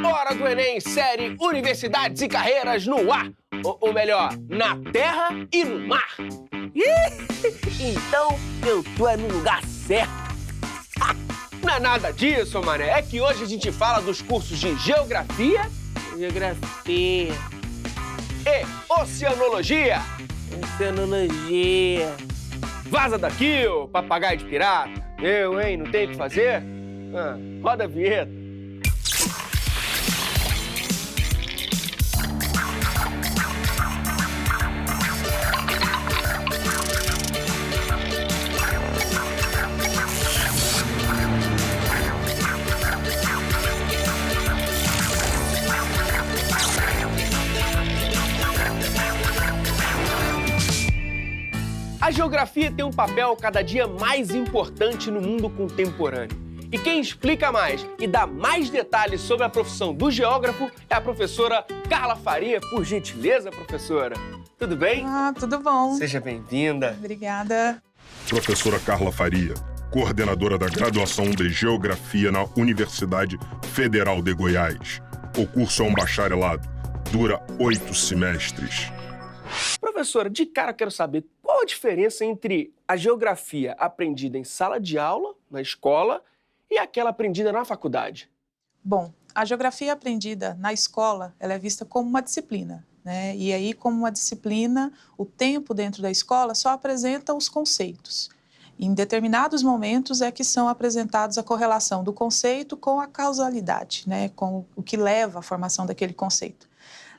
Hora do Enem, série Universidades e Carreiras no ar. Ou melhor, na terra e no mar. Então eu tô no lugar certo. Não é nada disso, mané. É que hoje a gente fala dos cursos de Geografia Geografia, e Oceanologia. oceanologia. Vaza daqui, ô papagaio de pirata. Eu, hein? Não tem o que fazer? Roda a vinheta. A geografia tem um papel cada dia mais importante no mundo contemporâneo. E quem explica mais e dá mais detalhes sobre a profissão do geógrafo é a professora Carla Faria. Por gentileza, professora. Tudo bem? Tudo bom. Seja bem-vinda. Obrigada. Professora Carla Faria, coordenadora da graduação de Geografia na Universidade Federal de Goiás. O curso é um bacharelado, dura 8 semestres. Professora, de cara eu quero saber qual a diferença entre a geografia aprendida em sala de aula, na escola, e aquela aprendida na faculdade. Bom, a geografia aprendida na escola, ela é vista como uma disciplina, né? E aí, como uma disciplina, o tempo dentro da escola só apresenta os conceitos. Em determinados momentos é que são apresentados a correlação do conceito com a causalidade, né? Com o que leva à formação daquele conceito.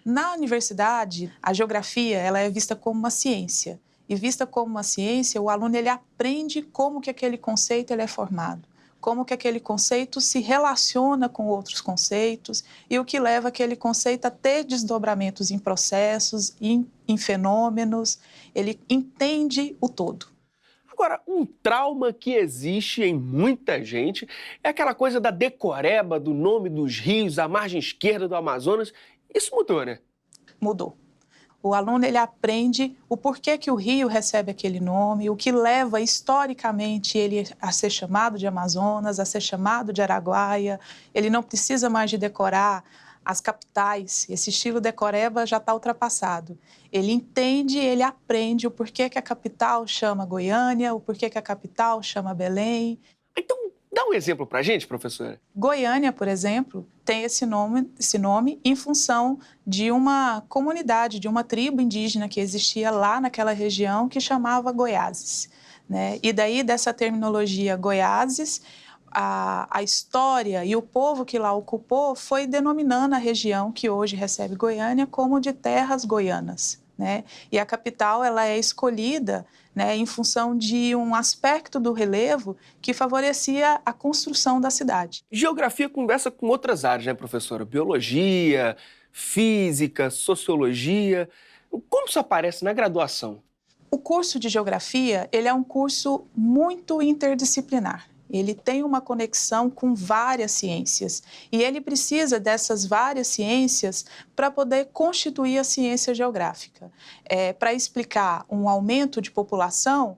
Na universidade, a geografia ela é vista como uma ciência. E vista como uma ciência, o aluno ele aprende como que aquele conceito ele é formado, como que aquele conceito se relaciona com outros conceitos e o que leva aquele conceito a ter desdobramentos em processos, em fenômenos. Ele entende o todo. Agora, um trauma que existe em muita gente é aquela coisa da decoreba, do nome dos rios, a margem esquerda do Amazonas. Isso mudou, né? Mudou. O aluno ele aprende o porquê que o rio recebe aquele nome, o que leva historicamente ele a ser chamado de Amazonas, a ser chamado de Araguaia. Ele não precisa mais de decorar as capitais. Esse estilo decoreba já está ultrapassado. Ele entende, ele aprende o porquê que a capital chama Goiânia, o porquê que a capital chama Belém. Então, dá um exemplo pra gente, professora. Goiânia, por exemplo, tem esse nome em função de uma comunidade, de uma tribo indígena que existia lá naquela região que chamava Goiáses, né? E daí, dessa terminologia Goiáses, a história e o povo que lá ocupou foi denominando a região que hoje recebe Goiânia como de terras goianas, né? E a capital ela é escolhida, né, em função de um aspecto do relevo que favorecia a construção da cidade. Geografia conversa com outras áreas, né, professora? Biologia, física, sociologia. Como isso aparece na graduação? O curso de geografia, ele é um curso muito interdisciplinar. Ele tem uma conexão com várias ciências e ele precisa dessas várias ciências para poder constituir a ciência geográfica. Para explicar um aumento de população,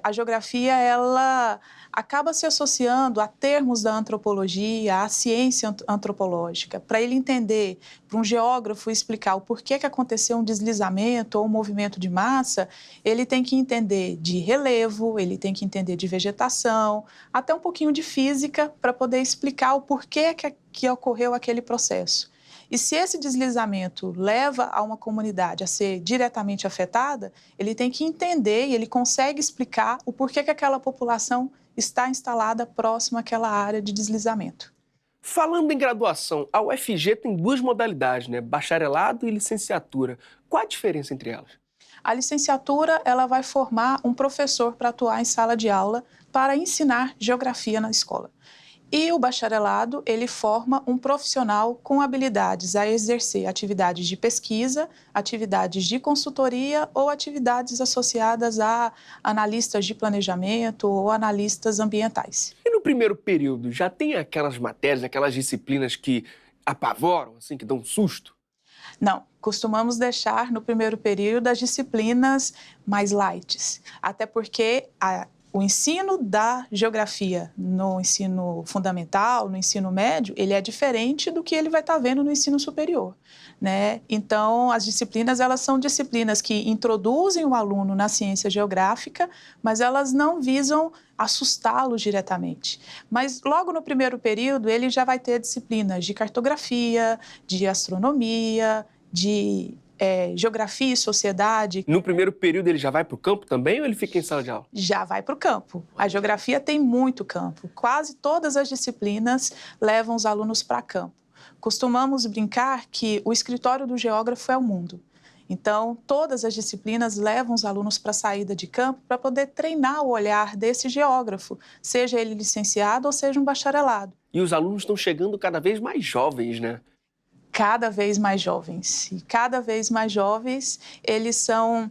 a geografia ela acaba se associando a termos da antropologia, à ciência antropológica, para ele entender, para um geógrafo explicar o porquê que aconteceu um deslizamento ou um movimento de massa, ele tem que entender de relevo, ele tem que entender de vegetação, até um pouquinho de física, para poder explicar o porquê que ocorreu aquele processo. E se esse deslizamento leva a uma comunidade a ser diretamente afetada, ele tem que entender e ele consegue explicar o porquê que aquela população está instalada próxima àquela área de deslizamento. Falando em graduação, a UFG tem duas modalidades, né? Bacharelado e licenciatura. Qual a diferença entre elas? A licenciatura ela vai formar um professor para atuar em sala de aula para ensinar geografia na escola. E o bacharelado, ele forma um profissional com habilidades a exercer atividades de pesquisa, atividades de consultoria ou atividades associadas a analistas de planejamento ou analistas ambientais. E no primeiro período, já tem aquelas matérias, aquelas disciplinas que apavoram, assim, que dão um susto? Não, costumamos deixar no primeiro período as disciplinas mais light, até porque o ensino da geografia no ensino fundamental, no ensino médio, ele é diferente do que ele vai estar vendo no ensino superior, né? Então, as disciplinas, elas são disciplinas que introduzem o aluno na ciência geográfica, mas elas não visam assustá-lo diretamente. Mas logo no primeiro período, ele já vai ter disciplinas de cartografia, de astronomia, de geografia e sociedade. No primeiro período ele já vai para o campo também ou ele fica em sala de aula? Já vai para o campo. A geografia tem muito campo. Quase todas as disciplinas levam os alunos para campo. Costumamos brincar que o escritório do geógrafo é o mundo. Então, todas as disciplinas levam os alunos para a saída de campo para poder treinar o olhar desse geógrafo, seja ele licenciado ou seja um bacharelado. E os alunos estão chegando cada vez mais jovens, né? Cada vez mais jovens. E cada vez mais jovens, eles são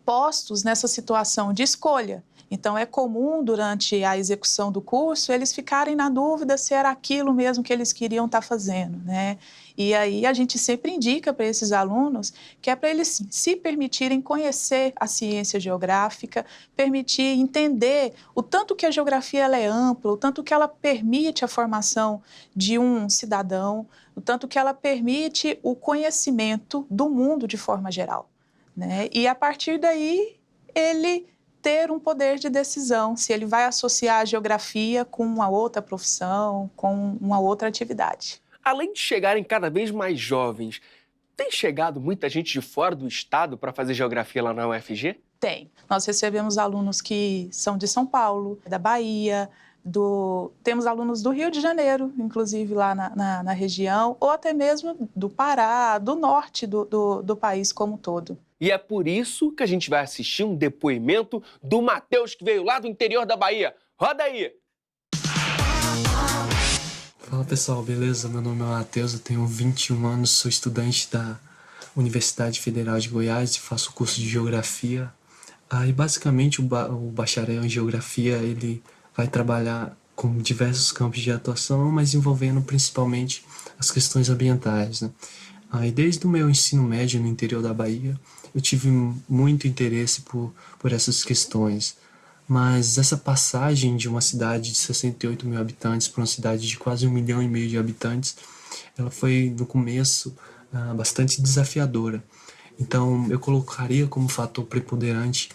postos nessa situação de escolha. Então, é comum, durante a execução do curso, eles ficarem na dúvida se era aquilo mesmo que eles queriam estar fazendo, né? E aí, a gente sempre indica para esses alunos que é para eles se permitirem conhecer a ciência geográfica, permitir entender o tanto que a geografia ela é ampla, o tanto que ela permite a formação de um cidadão, o tanto que ela permite o conhecimento do mundo de forma geral, né? E, a partir daí, ele ter um poder de decisão, se ele vai associar a geografia com uma outra profissão, com uma outra atividade. Além de chegarem cada vez mais jovens, tem chegado muita gente de fora do estado para fazer geografia lá na UFG? Tem. Nós recebemos alunos que são de São Paulo, da Bahia, temos alunos do Rio de Janeiro, inclusive lá na região, ou até mesmo do Pará, do norte do país como um todo. E é por isso que a gente vai assistir um depoimento do Matheus, que veio lá do interior da Bahia. Roda aí! Fala pessoal, beleza? Meu nome é Matheus, eu tenho 21 anos, sou estudante da Universidade Federal de Goiás e faço curso de Geografia. E basicamente o bacharel em Geografia, ele vai trabalhar com diversos campos de atuação, mas envolvendo principalmente as questões ambientais, né? E desde o meu ensino médio no interior da Bahia, eu tive muito interesse por essas questões. Mas essa passagem de uma cidade de 68 mil habitantes para uma cidade de quase 1,5 milhão de habitantes, ela foi, no começo, bastante desafiadora. Então, eu colocaria como fator preponderante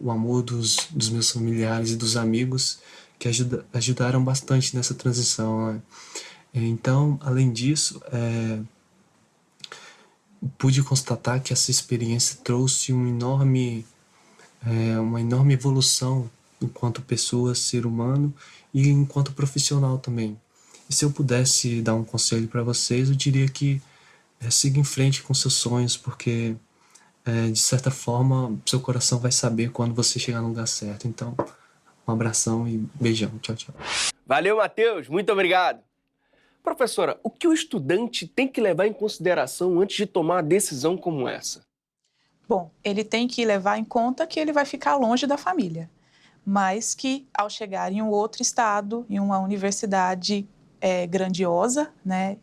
o amor dos meus familiares e dos amigos, que ajudaram bastante nessa transição, né? Então, além disso, pude constatar que essa experiência trouxe uma enorme evolução enquanto pessoa, ser humano e enquanto profissional também. E se eu pudesse dar um conselho para vocês, eu diria que siga em frente com seus sonhos, porque de certa forma seu coração vai saber quando você chegar no lugar certo. Então, um abração e beijão. Tchau, tchau. Valeu, Matheus. Muito obrigado. Professora, o que o estudante tem que levar em consideração antes de tomar uma decisão como essa? Bom, ele tem que levar em conta que ele vai ficar longe da família, mas que ao chegar em um outro estado, em uma universidade grandiosa, né,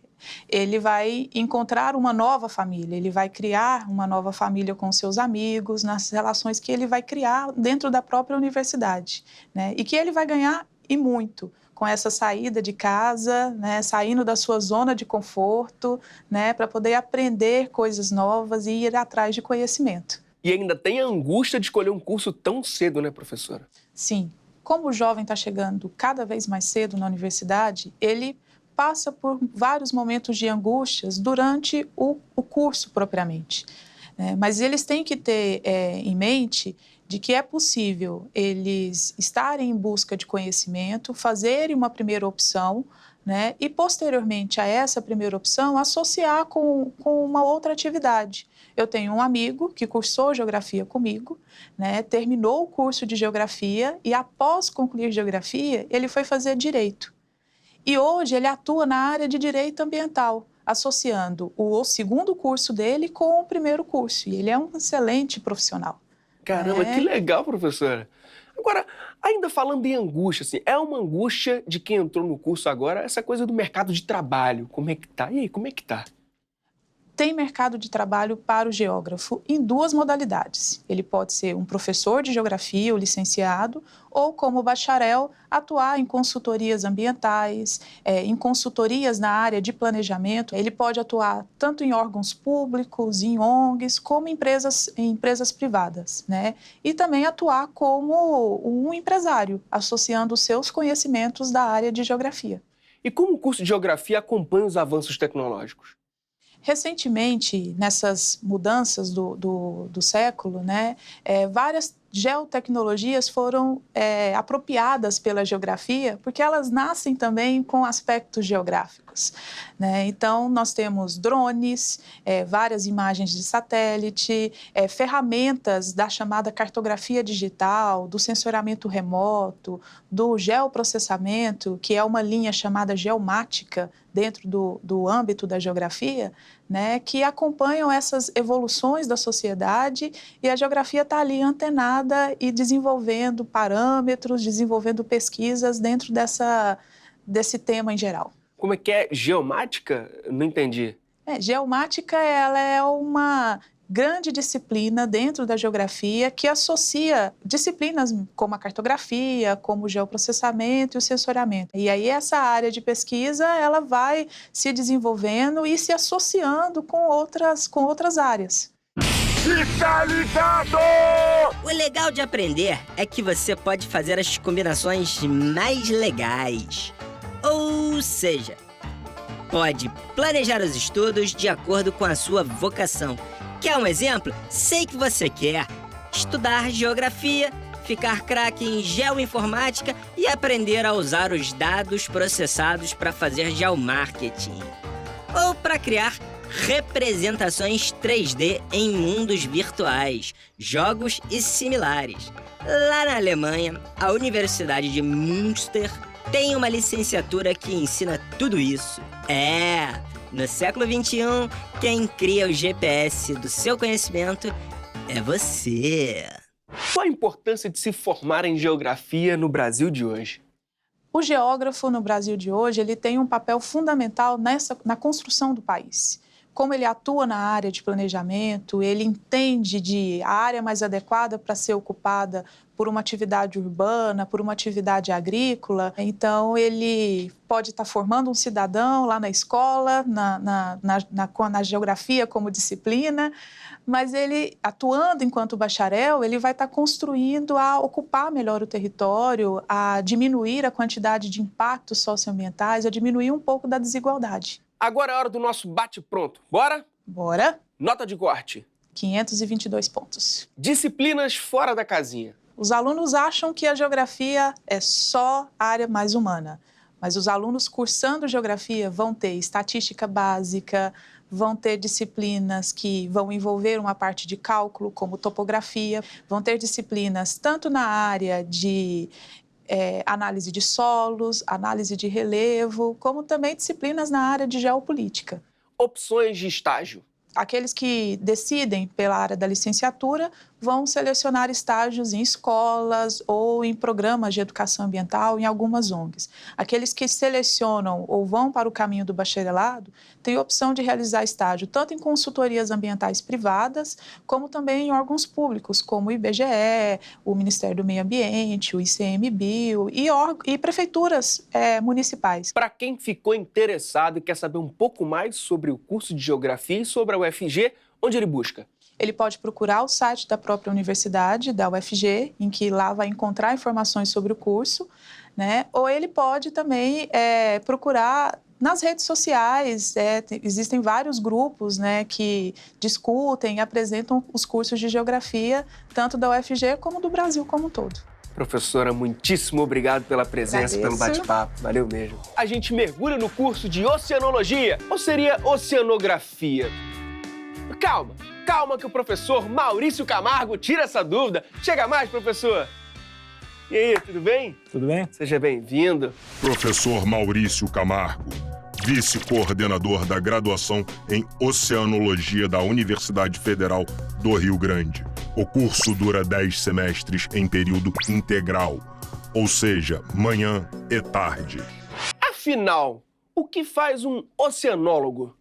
ele vai encontrar uma nova família, ele vai criar uma nova família com seus amigos, nas relações que ele vai criar dentro da própria universidade, né, e que ele vai ganhar e muito com essa saída de casa, né, saindo da sua zona de conforto, né, para poder aprender coisas novas e ir atrás de conhecimento. E ainda tem a angústia de escolher um curso tão cedo, né, professora? Sim. Como o jovem está chegando cada vez mais cedo na universidade, ele passa por vários momentos de angústias durante o curso propriamente. Mas eles têm que ter em mente de que é possível eles estarem em busca de conhecimento, fazerem uma primeira opção, né, e posteriormente a essa primeira opção associar com uma outra atividade. Eu tenho um amigo que cursou geografia comigo, né, terminou o curso de geografia e após concluir geografia, ele foi fazer direito. E hoje ele atua na área de direito ambiental, associando o segundo curso dele com o primeiro curso. E ele é um excelente profissional. Caramba, que legal, professora. Agora, ainda falando em angústia, assim, é uma angústia de quem entrou no curso agora, essa coisa do mercado de trabalho. Como é que tá? E aí, como é que tá? tem mercado de trabalho para o geógrafo em duas modalidades. Ele pode ser um professor de geografia, ou licenciado, ou como bacharel, atuar em consultorias ambientais, em consultorias na área de planejamento. Ele pode atuar tanto em órgãos públicos, em ONGs, como em empresas privadas, né? E também atuar como um empresário, associando os seus conhecimentos da área de geografia. E como o curso de geografia acompanha os avanços tecnológicos? Recentemente, nessas mudanças do século, né, várias geotecnologias foram apropriadas pela geografia, porque elas nascem também com aspectos geográficos, né? Então, nós temos drones, várias imagens de satélite, ferramentas da chamada cartografia digital, do sensoriamento remoto, do geoprocessamento, que é uma linha chamada geomática dentro do âmbito da geografia, né, que acompanham essas evoluções da sociedade, e a geografia está ali antenada e desenvolvendo parâmetros, desenvolvendo pesquisas dentro desse tema em geral. Como é que é geomática? Não entendi. Geomática, ela é uma grande disciplina dentro da geografia que associa disciplinas como a cartografia, como o geoprocessamento e o sensoriamento. E aí essa área de pesquisa, ela vai se desenvolvendo e se associando com outras áreas. Fica ligado! O legal de aprender é que você pode fazer as combinações mais legais. Ou seja, pode planejar os estudos de acordo com a sua vocação. Quer um exemplo? Sei que você quer estudar geografia, ficar craque em geoinformática e aprender a usar os dados processados para fazer geomarketing. Ou para criar representações 3D em mundos virtuais, jogos e similares. Lá na Alemanha, a Universidade de Münster tem uma licenciatura que ensina tudo isso. No século XXI, quem cria o GPS do seu conhecimento é você. Qual a importância de se formar em geografia no Brasil de hoje? O geógrafo no Brasil de hoje, ele tem um papel fundamental na construção do país. Como ele atua na área de planejamento, ele entende a área mais adequada para ser ocupada por uma atividade urbana, por uma atividade agrícola. Então, ele pode estar formando um cidadão lá na escola, na geografia como disciplina, mas ele, atuando enquanto bacharel, ele vai estar construindo a ocupar melhor o território, a diminuir a quantidade de impactos socioambientais, a diminuir um pouco da desigualdade. Agora é a hora do nosso bate-pronto. Bora? Bora. Nota de corte. 522 pontos. Disciplinas fora da casinha. Os alunos acham que a geografia é só a área mais humana, mas os alunos cursando geografia vão ter estatística básica, vão ter disciplinas que vão envolver uma parte de cálculo, como topografia, vão ter disciplinas tanto na área de análise de solos, análise de relevo, como também disciplinas na área de geopolítica. Opções de estágio. Aqueles que decidem pela área da licenciatura vão selecionar estágios em escolas ou em programas de educação ambiental em algumas ONGs. Aqueles que selecionam ou vão para o caminho do bacharelado têm a opção de realizar estágio tanto em consultorias ambientais privadas, como também em órgãos públicos, como o IBGE, o Ministério do Meio Ambiente, o ICMBio e prefeituras municipais. Para quem ficou interessado e quer saber um pouco mais sobre o curso de Geografia e sobre a UFG, onde ele busca? Ele pode procurar o site da própria universidade, da UFG, em que lá vai encontrar informações sobre o curso, né? Ou ele pode também procurar nas redes sociais. Existem vários grupos, né, que discutem e apresentam os cursos de geografia, tanto da UFG como do Brasil como um todo. Professora, muitíssimo obrigado pela presença, pelo bate-papo. Valeu mesmo. A gente mergulha no curso de Oceanologia, ou seria Oceanografia? Calma que o professor Maurício Camargo tira essa dúvida. Chega mais, professor. E aí, tudo bem? Tudo bem? Seja bem-vindo. Professor Maurício Camargo, vice-coordenador da graduação em Oceanologia da Universidade Federal do Rio Grande. O curso dura 10 semestres em período integral, ou seja, manhã e tarde. Afinal, o que faz um oceanólogo?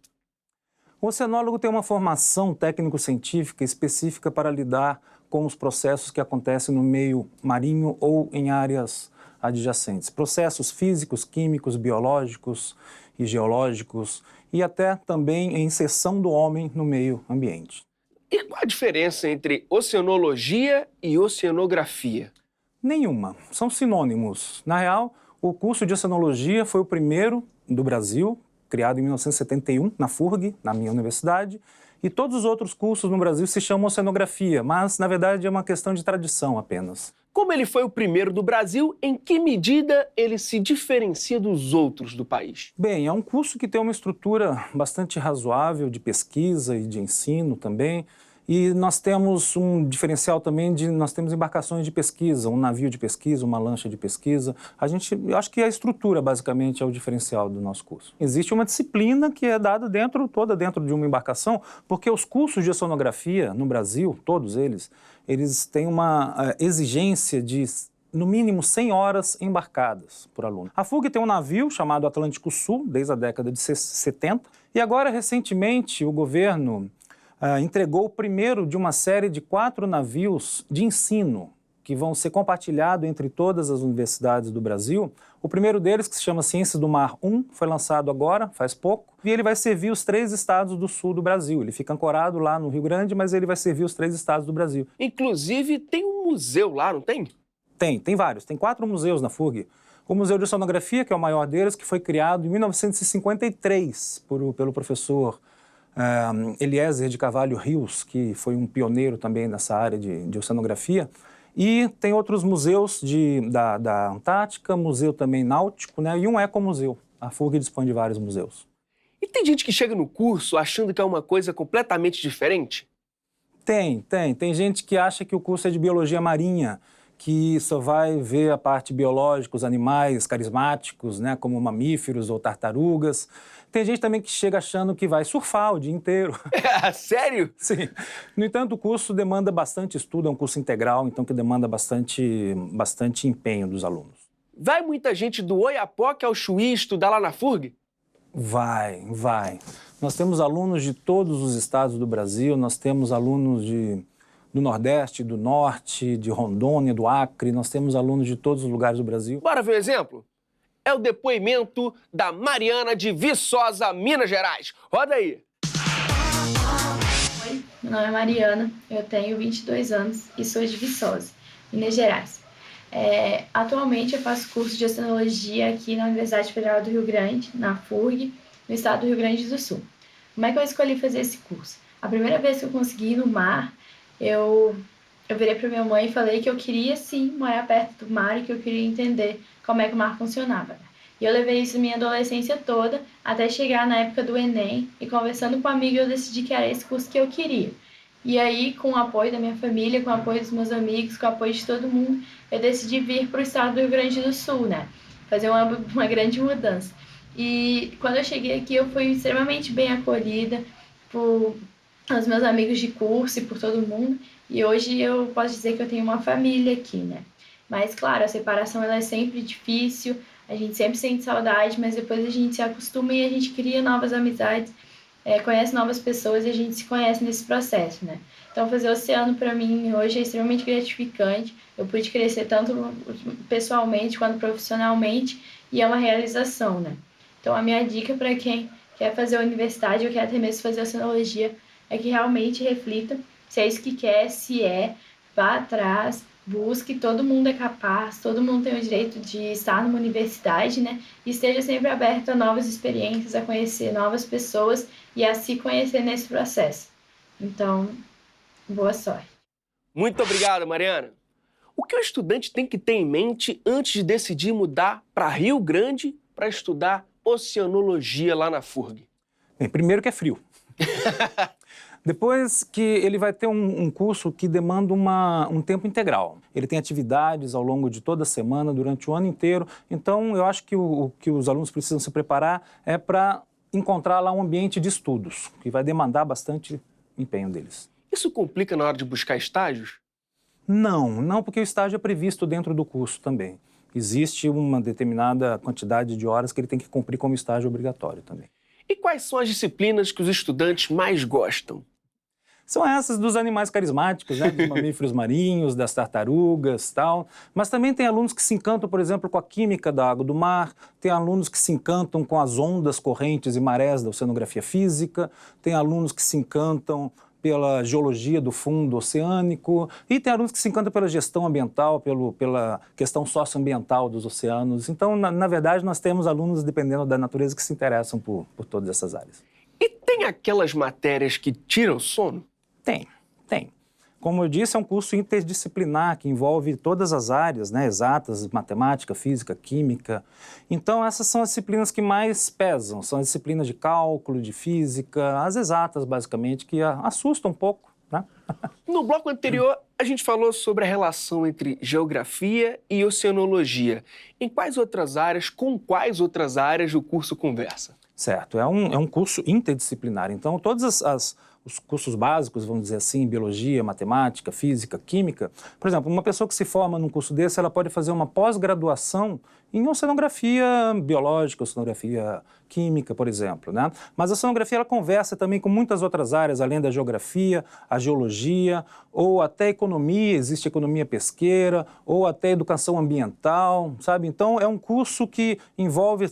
O oceanólogo tem uma formação técnico-científica específica para lidar com os processos que acontecem no meio marinho ou em áreas adjacentes. Processos físicos, químicos, biológicos e geológicos e até também a inserção do homem no meio ambiente. E qual a diferença entre oceanologia e oceanografia? Nenhuma. São sinônimos. Na real, o curso de oceanologia foi o primeiro do Brasil, criado em 1971, na FURG, na minha universidade, e todos os outros cursos no Brasil se chamam oceanografia, mas, na verdade, é uma questão de tradição apenas. Como ele foi o primeiro do Brasil, em que medida ele se diferencia dos outros do país? Bem, é um curso que tem uma estrutura bastante razoável de pesquisa e de ensino também. E nós temos um diferencial também nós temos embarcações de pesquisa, um navio de pesquisa, uma lancha de pesquisa. Eu acho que a estrutura, basicamente, é o diferencial do nosso curso. Existe uma disciplina que é dada toda dentro de uma embarcação, porque os cursos de oceanografia no Brasil, todos eles têm uma exigência de, no mínimo, 100 horas embarcadas por aluno. A FURG tem um navio chamado Atlântico Sul, desde a década de 70, e agora, recentemente, o governo entregou o primeiro de uma série de 4 navios de ensino que vão ser compartilhados entre todas as universidades do Brasil. O primeiro deles, que se chama Ciências do Mar 1, foi lançado agora, faz pouco, e ele vai servir os 3 estados do sul do Brasil. Ele fica ancorado lá no Rio Grande, mas ele vai servir os 3 estados do Brasil. Inclusive, tem um museu lá, não tem? Tem vários. Tem 4 museus na FURG. O Museu de Oceanografia, que é o maior deles, que foi criado em 1953 pelo professor Eliezer de Carvalho Rios, que foi um pioneiro também nessa área de oceanografia. E tem outros museus da Antártica, museu também náutico, né? E um ecomuseu. A FURG dispõe de vários museus. E tem gente que chega no curso achando que é uma coisa completamente diferente? Tem gente que acha que o curso é de biologia marinha, que só vai ver a parte biológica, os animais carismáticos, né, como mamíferos ou tartarugas. Tem gente também que chega achando que vai surfar o dia inteiro. Sério? Sim. No entanto, o curso demanda bastante estudo, é um curso integral, então que demanda bastante empenho dos alunos. Vai muita gente do Oiapoque ao Chuí estudar lá na FURG? Vai. Nós temos alunos de todos os estados do Brasil, nós temos alunos do Nordeste, do Norte, de Rondônia, do Acre, nós temos alunos de todos os lugares do Brasil. Bora ver um exemplo? É o depoimento da Mariana de Viçosa, Minas Gerais. Roda aí. Oi, meu nome é Mariana, eu tenho 22 anos e sou de Viçosa, Minas Gerais. Atualmente eu faço curso de oceanologia aqui na Universidade Federal do Rio Grande, na FURG, no estado do Rio Grande do Sul. Como é que eu escolhi fazer esse curso? A primeira vez que eu consegui ir no mar, eu virei para minha mãe e falei que eu queria sim morar perto do mar e que eu queria entender como é que o mar funcionava. E eu levei isso minha adolescência toda até chegar na época do Enem e conversando com um amigo eu decidi que era esse curso que eu queria. E aí, com o apoio da minha família, com o apoio dos meus amigos, com o apoio de todo mundo, eu decidi vir para o estado do Rio Grande do Sul, né? Fazer uma grande mudança. E quando eu cheguei aqui, eu fui extremamente bem acolhida por os meus amigos de curso e por todo mundo. E hoje eu posso dizer que eu tenho uma família aqui, né? Mas, claro, a separação ela é sempre difícil, a gente sempre sente saudade, mas depois a gente se acostuma e a gente cria novas amizades, conhece novas pessoas e a gente se conhece nesse processo, né? Então, fazer oceano para mim hoje é extremamente gratificante. Eu pude crescer tanto pessoalmente quanto profissionalmente e é uma realização, né? Então, a minha dica para quem quer fazer a universidade ou quer até mesmo fazer oceanologia é que realmente reflita se é isso que quer, se vá atrás, busque, todo mundo é capaz, todo mundo tem o direito de estar numa universidade, né? E esteja sempre aberto a novas experiências, a conhecer novas pessoas e a se conhecer nesse processo. Então, boa sorte. Muito obrigado, Mariana. O que o estudante tem que ter em mente antes de decidir mudar para Rio Grande para estudar oceanologia lá na FURG? Bem, primeiro que é frio. Depois que ele vai ter um curso que demanda um tempo integral. Ele tem atividades ao longo de toda a semana, durante o ano inteiro. Então, eu acho que o que os alunos precisam se preparar é para encontrar lá um ambiente de estudos, que vai demandar bastante empenho deles. Isso complica na hora de buscar estágios? Não, porque o estágio é previsto dentro do curso também. Existe uma determinada quantidade de horas que ele tem que cumprir como estágio obrigatório também. E quais quais são as disciplinas que os estudantes mais gostam? São essas dos animais carismáticos, né? Dos mamíferos marinhos, das tartarugas e tal. Mas também tem alunos que se encantam, por exemplo, com a química da água do mar, tem alunos que se encantam com as ondas, correntes e marés da oceanografia física, tem alunos que se encantam pela geologia do fundo oceânico e tem alunos que se encantam pela gestão ambiental, pela questão socioambiental dos oceanos. Então, na verdade, nós temos alunos, dependendo da natureza, que se interessam por todas essas áreas. E tem aquelas matérias que tiram sono? Tem. Como eu disse, é um curso interdisciplinar que envolve todas as áreas, né, exatas, matemática, física, química. Então, essas são as disciplinas que mais pesam, são as disciplinas de cálculo, de física, as exatas, basicamente, que assustam um pouco, né? No bloco anterior, a gente falou sobre a relação entre geografia e oceanologia. Em quais outras áreas, com quais outras áreas o curso conversa? Certo, é um curso interdisciplinar. Então, todos os cursos básicos, vamos dizer assim, biologia, matemática, física, química. Por exemplo, uma pessoa que se forma num curso desse, ela pode fazer uma pós-graduação em oceanografia biológica, oceanografia química, por exemplo, né? Mas a oceanografia, ela conversa também com muitas outras áreas, além da geografia, a geologia, ou até economia, existe economia pesqueira, ou até educação ambiental, sabe? Então, é um curso que envolve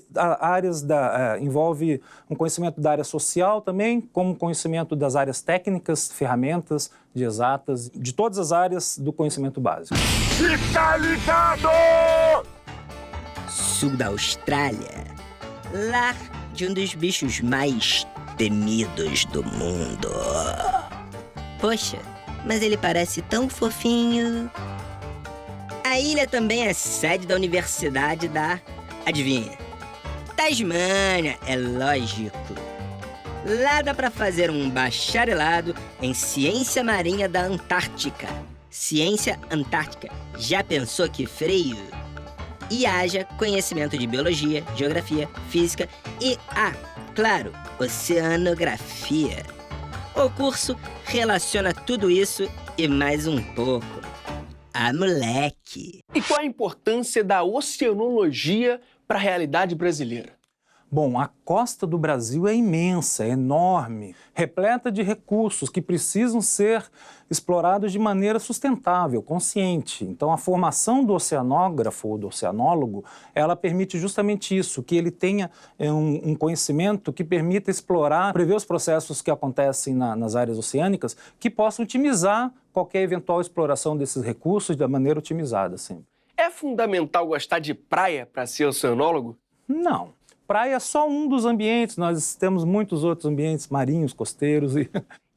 envolve um conhecimento da área social também, como conhecimento das áreas técnicas, ferramentas, de exatas, de todas as áreas do conhecimento básico. Fica ligado! Sul da Austrália, lar de um dos bichos mais temidos do mundo. Poxa, mas ele parece tão fofinho. A ilha também é sede da Universidade da... Adivinha? Tasmânia, é lógico. Lá dá pra fazer um bacharelado em Ciência Marinha da Antártica. Ciência Antártica. Já pensou que frio? E haja conhecimento de biologia, geografia, física e, claro, oceanografia. O curso relaciona tudo isso e mais um pouco. Moleque! E qual a importância da oceanologia para a realidade brasileira? Bom, a costa do Brasil é imensa, é enorme, repleta de recursos que precisam ser explorados de maneira sustentável, consciente. Então, a formação do oceanógrafo ou do oceanólogo, ela permite justamente isso, que ele tenha um conhecimento que permita explorar, prever os processos que acontecem nas áreas oceânicas, que possam otimizar qualquer eventual exploração desses recursos da maneira otimizada sempre. É fundamental gostar de praia para ser oceanólogo? Não. Praia é só um dos ambientes, nós temos muitos outros ambientes marinhos, costeiros e...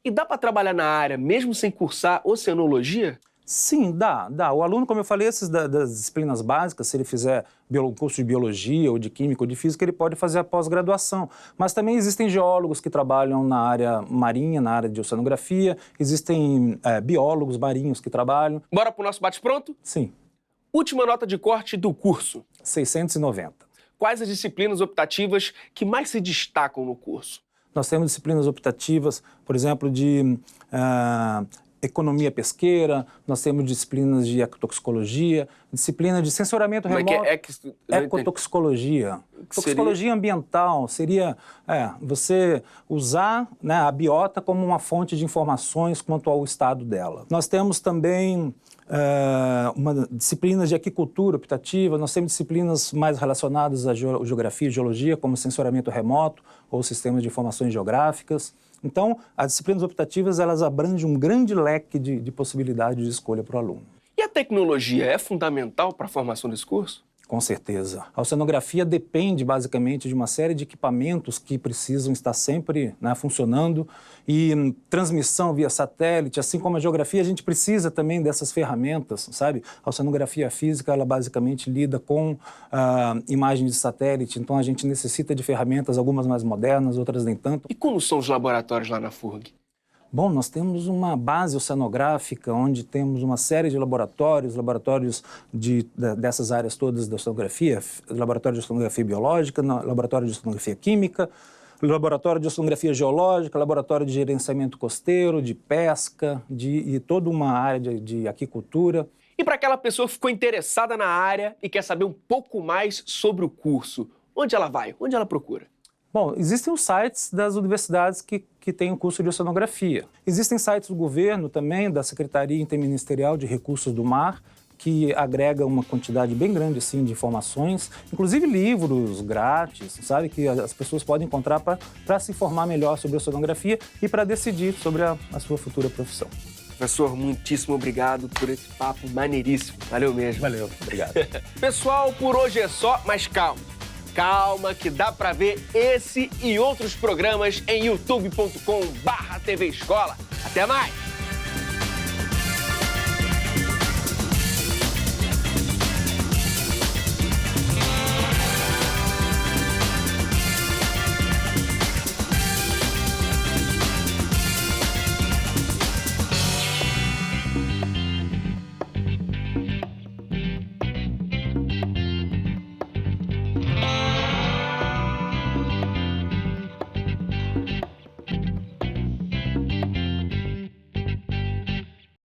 E dá para trabalhar na área mesmo sem cursar oceanologia? Sim, dá. O aluno, como eu falei, esses das disciplinas básicas, se ele fizer um curso de biologia ou de química ou de física, ele pode fazer a pós-graduação. Mas também existem geólogos que trabalham na área marinha, na área de oceanografia, existem biólogos marinhos que trabalham. Bora pro nosso bate-pronto? Sim. Última nota de corte do curso. 690. Quais as disciplinas optativas que mais se destacam no curso? Nós temos disciplinas optativas, por exemplo, de economia pesqueira, nós temos disciplinas de ecotoxicologia, disciplina de sensoriamento remoto. Como é que ecotoxicologia. Toxicologia ambiental seria você usar, né, a biota como uma fonte de informações quanto ao estado dela. Nós temos também uma disciplina de aquicultura optativa, nós temos disciplinas mais relacionadas à geografia e geologia, como sensoriamento remoto ou sistemas de informações geográficas. Então, as disciplinas optativas, elas abrangem um grande leque de possibilidades de escolha para o aluno. E a tecnologia é fundamental para a formação desse curso? Com certeza. A oceanografia depende, basicamente, de uma série de equipamentos que precisam estar sempre, né, funcionando e transmissão via satélite, assim como a geografia, a gente precisa também dessas ferramentas, sabe? A oceanografia física, ela basicamente lida com imagens de satélite, então a gente necessita de ferramentas, algumas mais modernas, outras nem tanto. E como são os laboratórios lá na FURG? Bom, nós temos uma base oceanográfica, onde temos uma série de laboratórios dessas áreas todas da oceanografia, laboratório de oceanografia biológica, laboratório de oceanografia química, laboratório de oceanografia geológica, laboratório de gerenciamento costeiro, de pesca, e toda uma área de aquicultura. E para aquela pessoa que ficou interessada na área e quer saber um pouco mais sobre o curso, onde ela vai? Onde ela procura? Bom, existem os sites das universidades que têm o curso de oceanografia. Existem sites do governo também, da Secretaria Interministerial de Recursos do Mar, que agrega uma quantidade bem grande assim, de informações, inclusive livros grátis, sabe, que as pessoas podem encontrar para se informar melhor sobre oceanografia e para decidir sobre a sua futura profissão. Professor, muitíssimo obrigado por esse papo maneiríssimo. Valeu mesmo. Valeu, obrigado. Pessoal, por hoje é só, mas calma. Calma que dá pra ver esse e outros programas em youtube.com/TV Escola. Até mais!